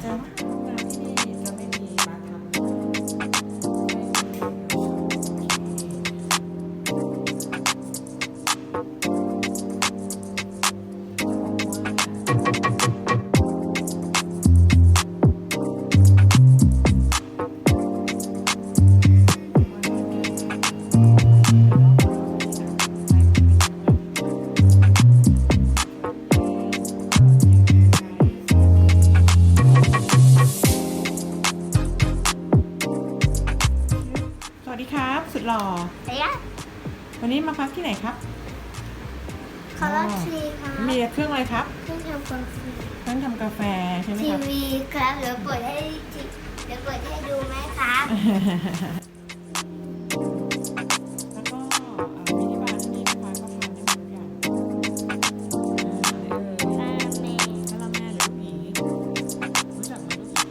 จะมาทำงานที่นี่จะไม่มีบาร์ทับสวัสดีครับสุดหล่อ เฮ้ย วันนี้มาพักที่ไหนครับ คาราทีครับ มีเครื่องอะไรครับ เครื่องทำกาแฟ เครื่องทำกาแฟใช่ไหม ที ครับ วีครับเดี๋ยวเปิดให้ดูไหมครับ แล้วก็มินิบาร์ที่นี่นะคะก็ทานได้หมดทุกอย่างกะละแมหรือลูกหยีรู้จักไหมลูกหยี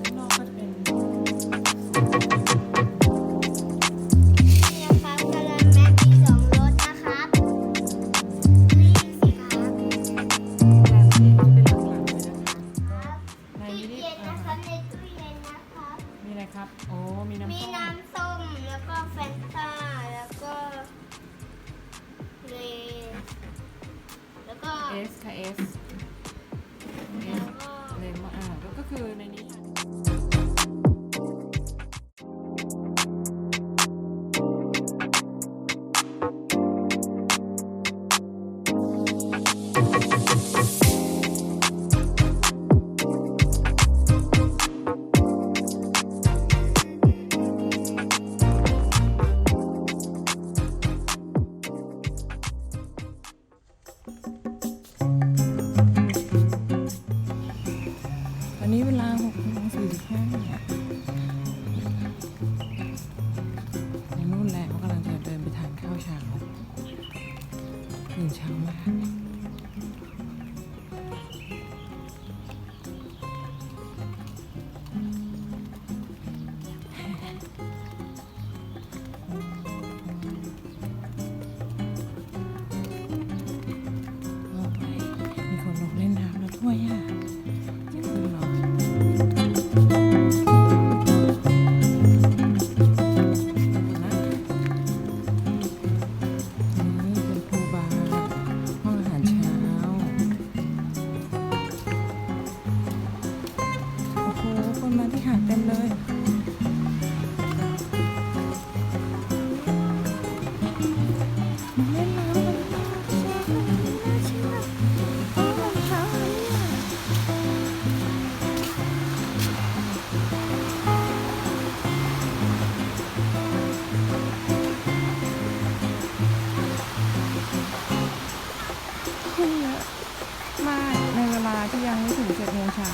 ข้างนอกก็จะเป็น นี่นะครับกะละแมมี2 รสนะครับนี่สิครับ แกงที่เป็นหลักๆเลยนะคะใน ตู้ มินิ เย็นนะครับในตู้เย็นนะครับ มีอะไรครับโอ้มีน้ำ มี ส้ม น้ำส้มแล้วก็แฟนต้าแล้วก็เลแล้วก็ เอสค่ะเอส แล้วก็ เลมอนก็คือในนี้ค่ะตอนนี้เวลา6:45ในนู่นแหละเขากำลังจะเดินไปทานข้าวเช้าตื่นเช้ามากมีคนลงเล่นน้ำแล้วด้วยอ่ะจริงเหรอนี่เป็นพูลบาร์ห้องอาหารเช้าโอ้โหคนมาที่หาดเต็มเลยมาเล่นน้ำกันค่ะน่าเชื่อห้องอาหารเช้าเนี่ยคนเยอะมากในเวลาที่ยังไม่ถึง7 โมงเช้า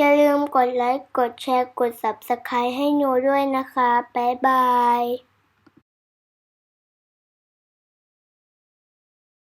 อย่าลืมกดไลค์ กดแชร์ กด Subscribe ให้หนูด้วยนะคะ บ๊ายบาย